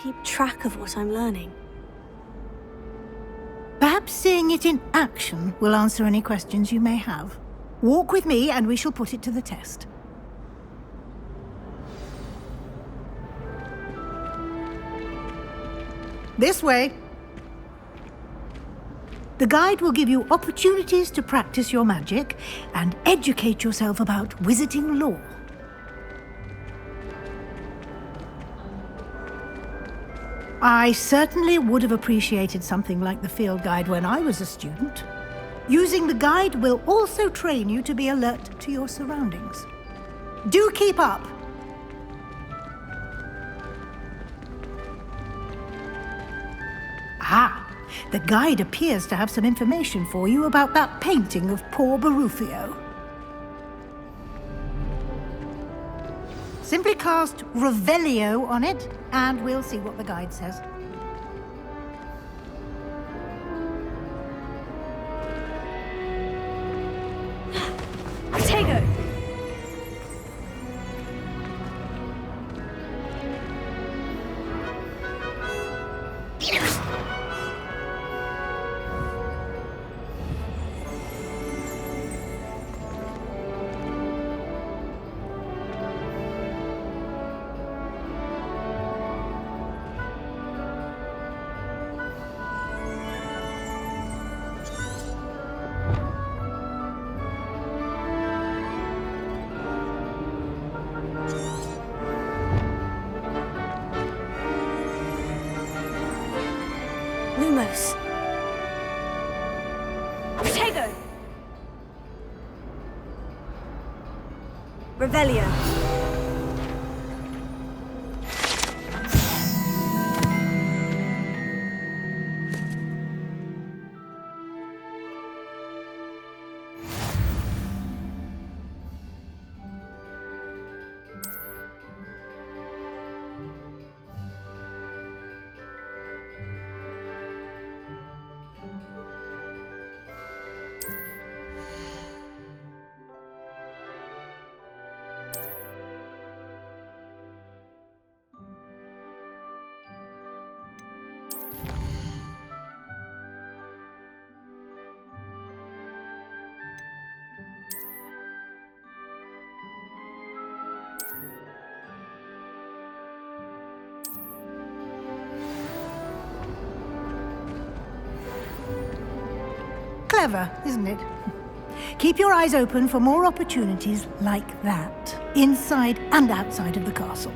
keep track of what I'm learning? Perhaps seeing it in action will answer any questions you may have. Walk with me and we shall put it to the test. This way. The guide will give you opportunities to practice your magic and educate yourself about wizarding lore. I certainly would have appreciated something like the field guide when I was a student. Using the guide will also train you to be alert to your surroundings. Do keep up! Ah, the guide appears to have some information for you about that painting of poor Barufio. Simply cast Revelio on it, and we'll see what the guide says. Tego! Lumos. Tego! Revelio. Clever, isn't it? Keep your eyes open for more opportunities like that, inside and outside of the castle.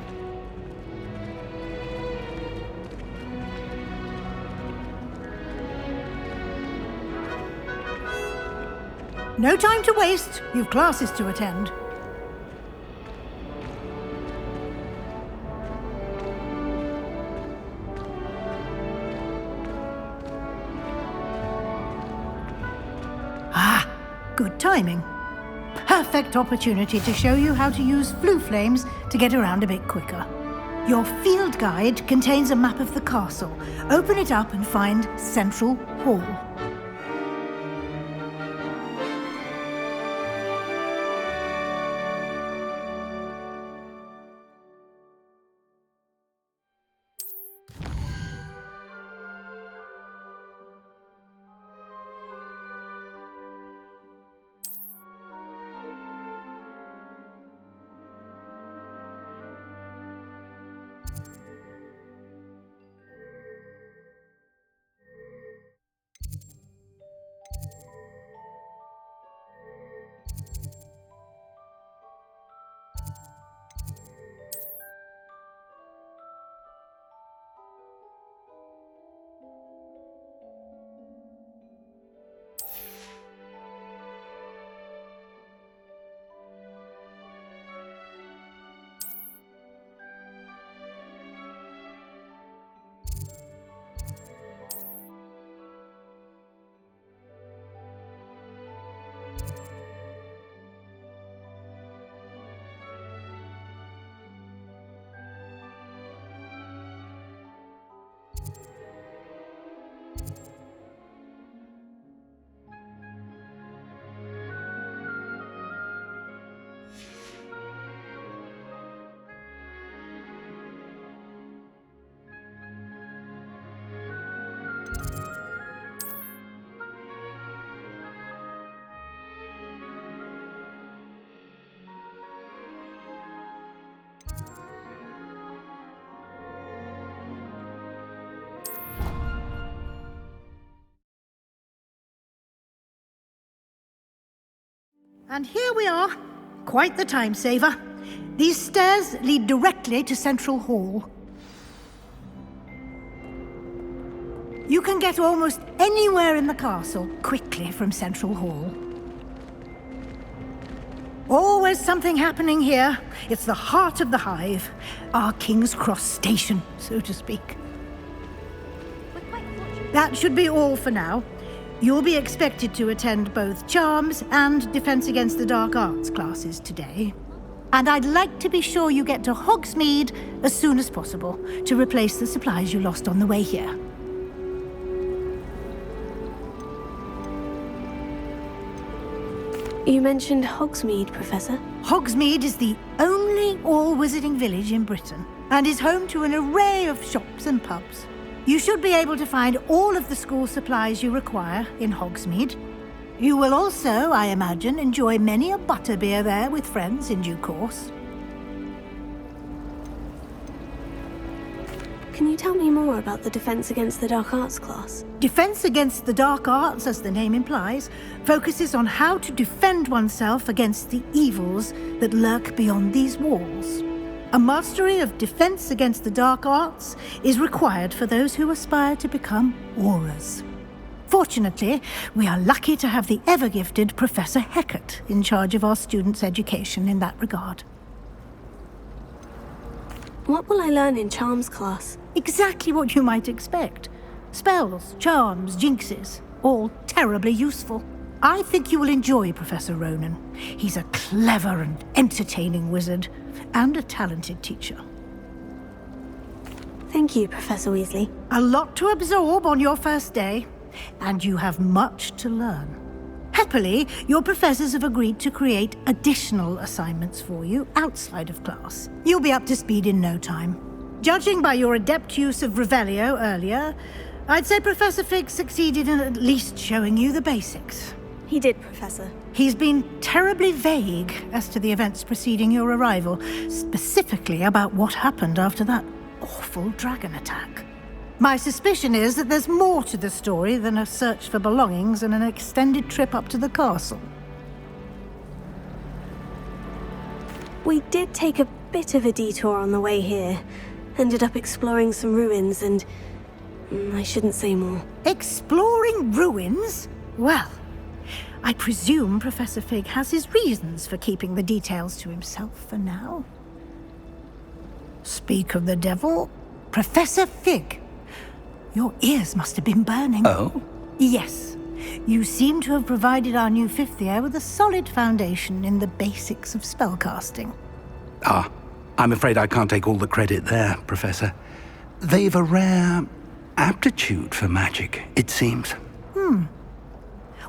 No time to waste. You've classes to attend. Ah, good timing. Perfect opportunity to show you how to use flue flames to get around a bit quicker. Your field guide contains a map of the castle. Open it up and find Central Hall. And here we are. Quite the time saver. These stairs lead directly to Central Hall. You can get almost anywhere in the castle quickly from Central Hall. Always something happening here. It's the heart of the hive. Our King's Cross station, so to speak. That should be all for now. You'll be expected to attend both Charms and Defense Against the Dark Arts classes today. And I'd like to be sure you get to Hogsmeade as soon as possible to replace the supplies you lost on the way here. You mentioned Hogsmeade, Professor. Hogsmeade is the only all-wizarding village in Britain and is home to an array of shops and pubs. You should be able to find all of the school supplies you require in Hogsmeade. You will also, I imagine, enjoy many a butterbeer there with friends in due course. Can you tell me more about the Defense Against the Dark Arts class? Defense Against the Dark Arts, as the name implies, focuses on how to defend oneself against the evils that lurk beyond these walls. A mastery of Defense Against the Dark Arts is required for those who aspire to become Aurors. Fortunately, we are lucky to have the ever-gifted Professor Hecat in charge of our students' education in that regard. What will I learn in Charms class? Exactly what you might expect. Spells, charms, jinxes, all terribly useful. I think you will enjoy Professor Ronan. He's a clever and entertaining wizard, and a talented teacher. Thank you, Professor Weasley. A lot to absorb on your first day, and you have much to learn. Happily, your professors have agreed to create additional assignments for you outside of class. You'll be up to speed in no time. Judging by your adept use of Revelio earlier, I'd say Professor Fig succeeded in at least showing you the basics. He did, Professor. He's been terribly vague as to the events preceding your arrival, specifically about what happened after that awful dragon attack. My suspicion is that there's more to the story than a search for belongings and an extended trip up to the castle. We did take a bit of a detour on the way here. Ended up exploring some ruins and... I shouldn't say more. Exploring ruins? Well, I presume Professor Fig has his reasons for keeping the details to himself for now. Speak of the devil, Professor Fig. Your ears must have been burning. Oh? Yes. You seem to have provided our new fifth year with a solid foundation in the basics of spellcasting. Ah, I'm afraid I can't take all the credit there, Professor. They've a rare aptitude for magic, it seems.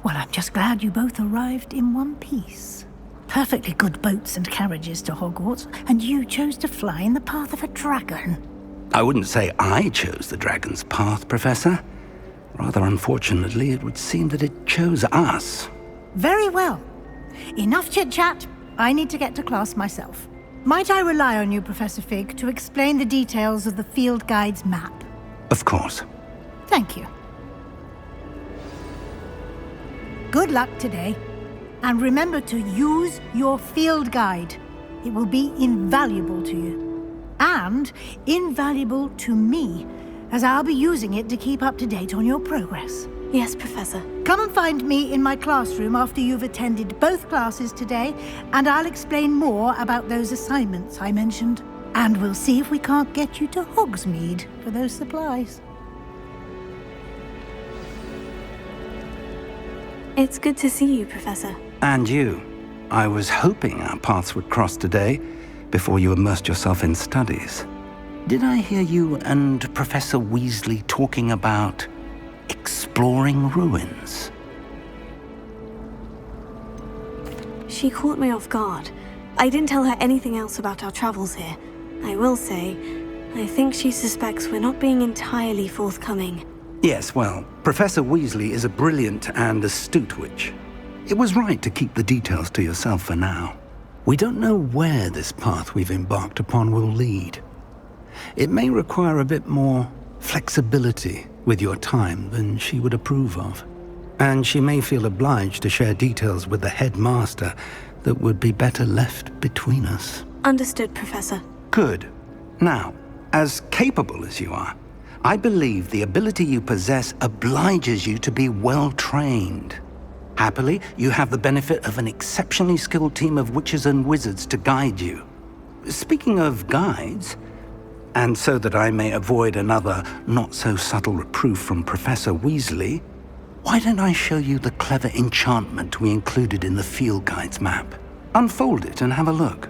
Well, I'm just glad you both arrived in one piece. Perfectly good boats and carriages to Hogwarts, and you chose to fly in the path of a dragon. I wouldn't say I chose the dragon's path, Professor. Rather unfortunately, it would seem that it chose us. Very well. Enough chit-chat. I need to get to class myself. Might I rely on you, Professor Fig, to explain the details of the field guide's map? Of course. Thank you. Good luck today. And remember to use your field guide. It will be invaluable to you. And invaluable to me, as I'll be using it to keep up to date on your progress. Yes, Professor. Come and find me in my classroom after you've attended both classes today, and I'll explain more about those assignments I mentioned. And we'll see if we can't get you to Hogsmeade for those supplies. It's good to see you, Professor. And you. I was hoping our paths would cross today, before you immersed yourself in studies. Did I hear you and Professor Weasley talking about exploring ruins? She caught me off guard. I didn't tell her anything else about our travels here. I will say, I think she suspects we're not being entirely forthcoming. Yes, well, Professor Weasley is a brilliant and astute witch. It was right to keep the details to yourself for now. We don't know where this path we've embarked upon will lead. It may require a bit more flexibility with your time than she would approve of. And she may feel obliged to share details with the headmaster that would be better left between us. Understood, Professor. Good. Now, as capable as you are, I believe the ability you possess obliges you to be well trained. Happily, you have the benefit of an exceptionally skilled team of witches and wizards to guide you. Speaking of guides, and so that I may avoid another not-so-subtle reproof from Professor Weasley, why don't I show you the clever enchantment we included in the field guide's map? Unfold it and have a look.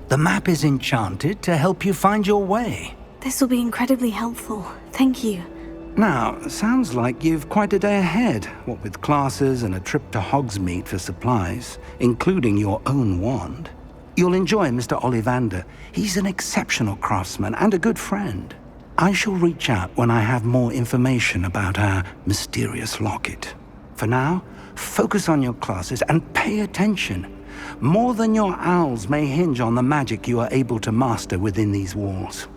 The map is enchanted to help you find your way. This will be incredibly helpful. Thank you. Now, sounds like you've quite a day ahead, what with classes and a trip to Hogsmeade for supplies, including your own wand. You'll enjoy Mr. Ollivander. He's an exceptional craftsman and a good friend. I shall reach out when I have more information about our mysterious locket. For now, focus on your classes and pay attention. More than your owls may hinge on the magic you are able to master within these walls.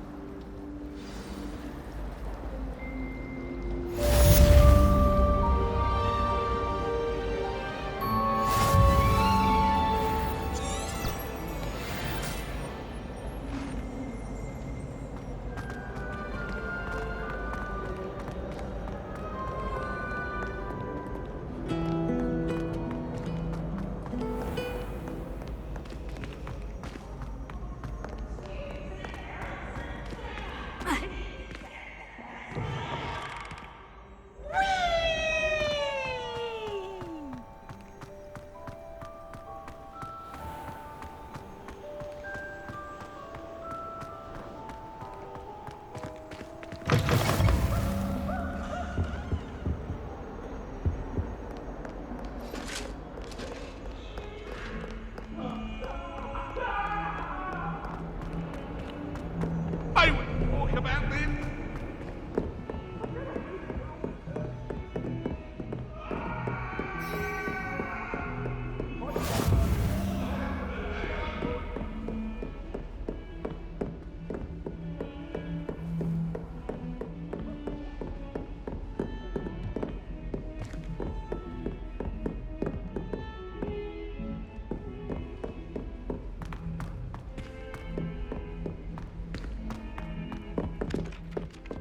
I would talk about this.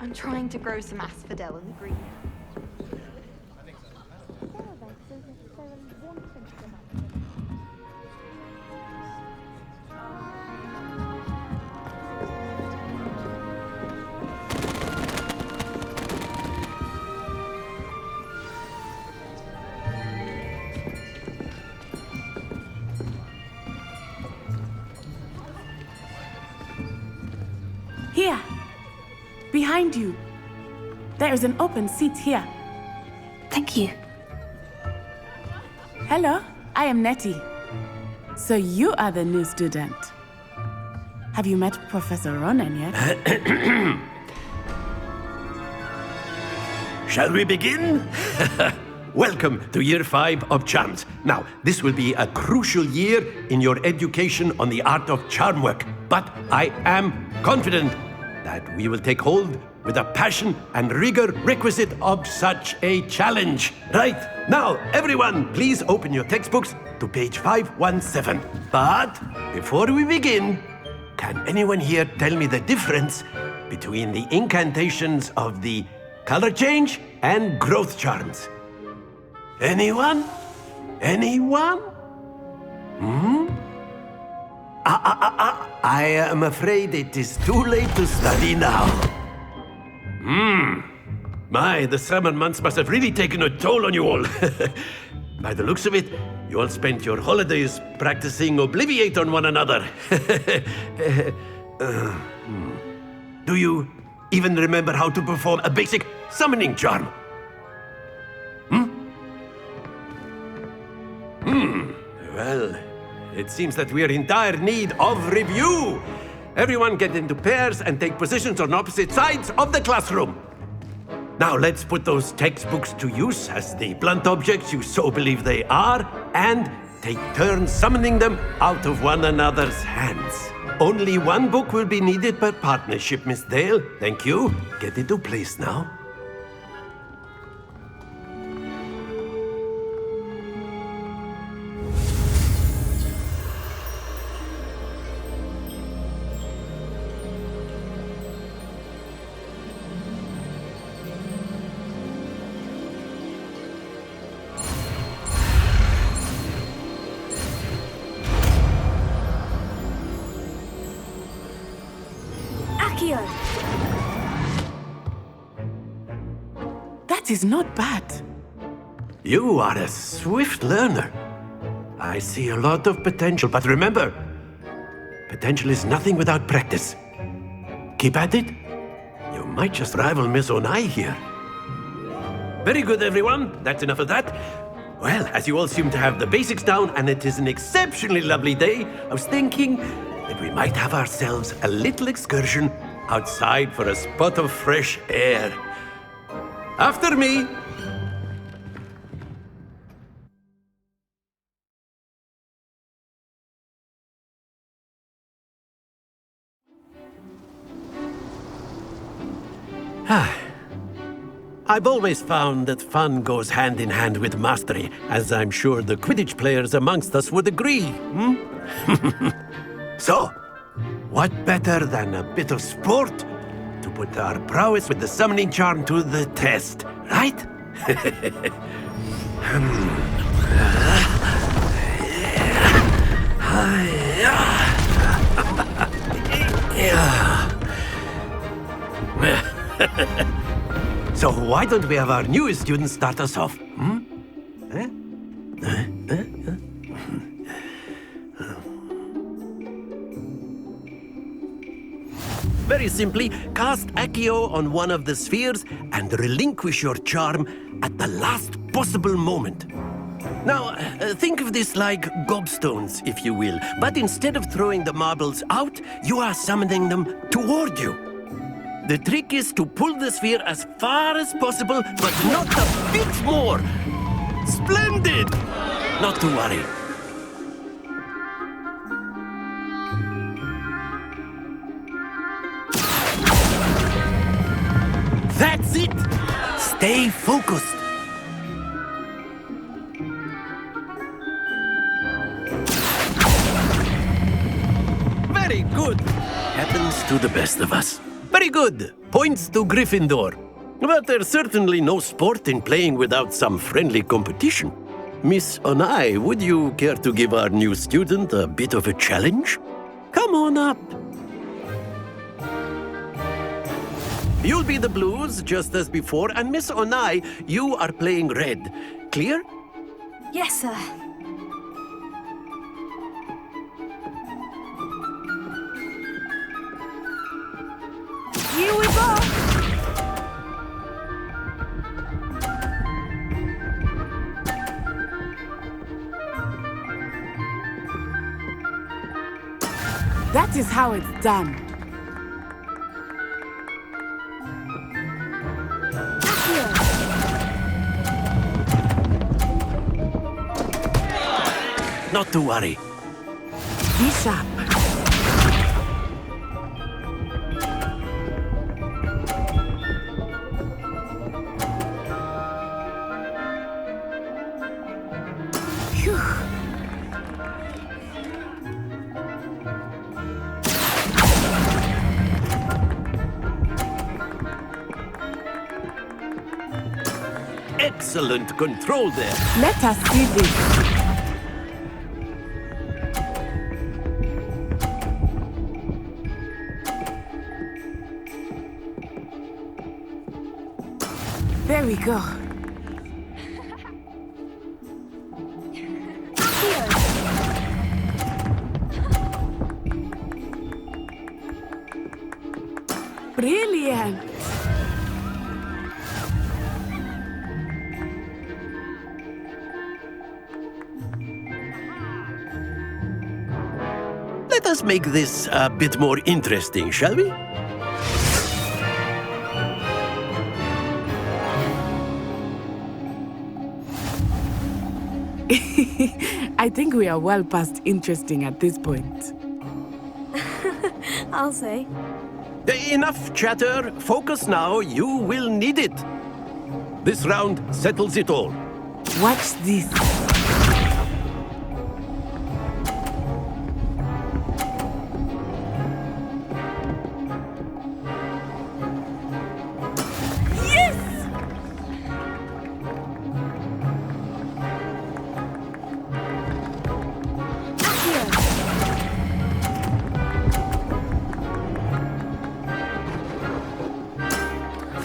I'm trying to grow some asphodel in the green. Here! Behind you! There is an open seat here. Thank you. Hello, I am Nettie. So you are the new student. Have you met Professor Ronan yet? Shall we begin? Welcome to Year 5 of Charms. Now, this will be a crucial year in your education on the art of charm work, but I am confident that we will take hold with the passion and rigor requisite of such a challenge. Right, now, everyone, please open your textbooks to page 517. But before we begin, can anyone here tell me the difference between the incantations of the color change and growth charms? Anyone? Anyone? I am afraid it is too late to study now. My, the summer months must have really taken a toll on you all. By the looks of it, you all spent your holidays practicing Obliviate on one another. Do you even remember how to perform a basic summoning charm? Well, it seems that we're in dire need of review. Everyone get into pairs and take positions on opposite sides of the classroom. Now let's put those textbooks to use as the blunt objects you so believe they are, and take turns summoning them out of one another's hands. Only one book will be needed per partnership, Miss Dale. Thank you. Get into place now. That is not bad. You are a swift learner. I see a lot of potential, but remember, potential is nothing without practice. Keep at it. You might just rival Miss Onai here. Very good, everyone. That's enough of that. Well, as you all seem to have the basics down, and it is an exceptionally lovely day, I was thinking that we might have ourselves a little excursion outside for a spot of fresh air. After me. I've always found that fun goes hand in hand with mastery, as I'm sure the Quidditch players amongst us would agree. So, what better than a bit of sport to put our prowess with the summoning charm to the test, right? So why don't we have our newest student start us off? Very simply, cast Accio on one of the spheres and relinquish your charm at the last possible moment. Now, think of this like gobstones, if you will, but instead of throwing the marbles out, you are summoning them toward you. The trick is to pull the sphere as far as possible, but not a bit more. Splendid! Not to worry. That's it! Stay focused. Very good. Happens to the best of us. Very good. Points to Gryffindor. But there's certainly no sport in playing without some friendly competition. Miss Onai, would you care to give our new student a bit of a challenge? Come on up. You'll be the blues, just as before, and Miss Onai, you are playing red. Clear? Yes, sir. Here we go! That is how it's done. Not to worry. Be sharp. Phew. Excellent control there. Let us see this. There we go. Brilliant! Let us make this a bit more interesting, shall we? I think we are well past interesting at this point. I'll say. Enough chatter. Focus now. You will need it. This round settles it all. Watch this.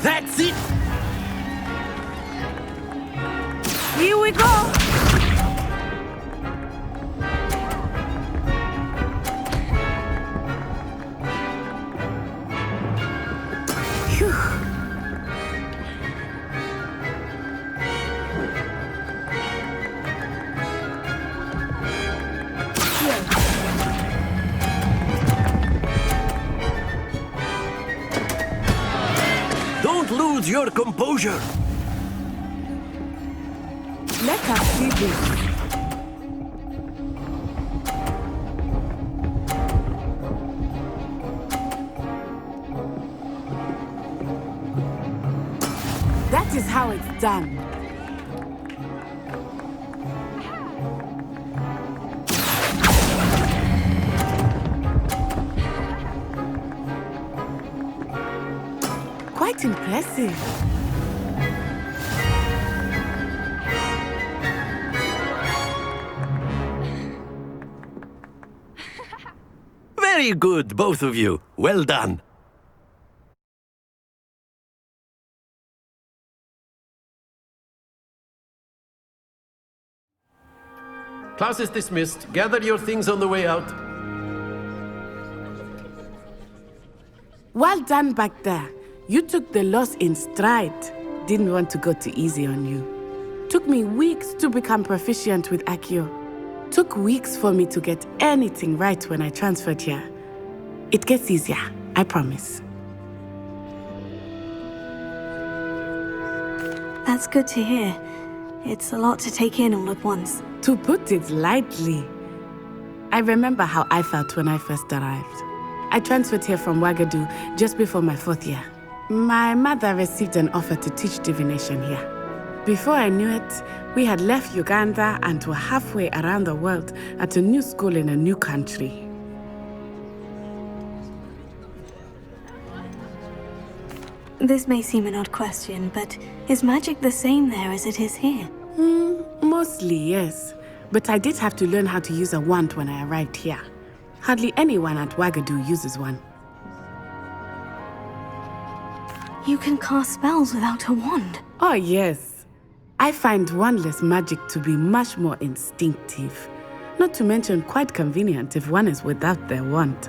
That's it. Here we go! Phew. Don't lose your composure. Let us see this. That is how it's done. Quite impressive. Very good, both of you. Well done. Class is dismissed. Gather your things on the way out. Well done back there. You took the loss in stride. Didn't want to go too easy on you. Took me weeks to become proficient with Accio. Took weeks for me to get anything right when I transferred here. It gets easier, I promise. That's good to hear. It's a lot to take in all at once. To put it lightly, I remember how I felt when I first arrived. I transferred here from Ouagadougou just before my 4th year. My mother received an offer to teach divination here. Before I knew it, we had left Uganda and were halfway around the world at a new school in a new country. This may seem an odd question, but is magic the same there as it is here? Mostly, yes. But I did have to learn how to use a wand when I arrived here. Hardly anyone at Ouagadougou uses one. You can cast spells without a wand. Oh, yes. I find wandless magic to be much more instinctive. Not to mention quite convenient if one is without their wand.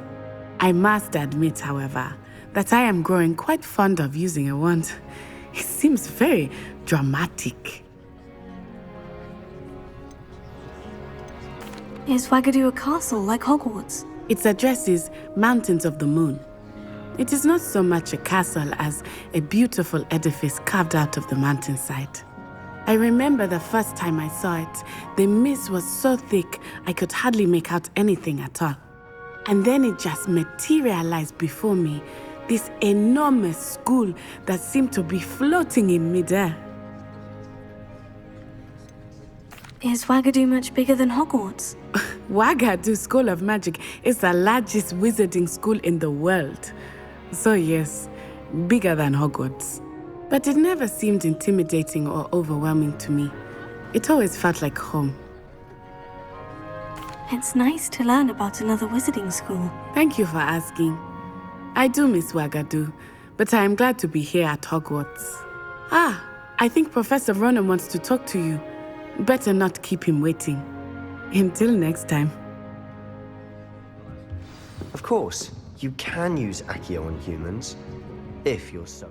I must admit, however, that I am growing quite fond of using a wand. It seems very dramatic. Is Ouagadougou a castle like Hogwarts? Its address is Mountains of the Moon. It is not so much a castle as a beautiful edifice carved out of the mountainside. I remember the first time I saw it, the mist was so thick I could hardly make out anything at all. And then it just materialized before me, this enormous school that seemed to be floating in midair. Is Ouagadougou much bigger than Hogwarts? Ouagadougou School of Magic is the largest wizarding school in the world. So yes, bigger than Hogwarts. But it never seemed intimidating or overwhelming to me. It always felt like home. It's nice to learn about another wizarding school. Thank you for asking. I do miss Ouagadougou, but I am glad to be here at Hogwarts. I think Professor Ronan wants to talk to you. Better not keep him waiting. Until next time. Of course, you can use Accio on humans. if you're so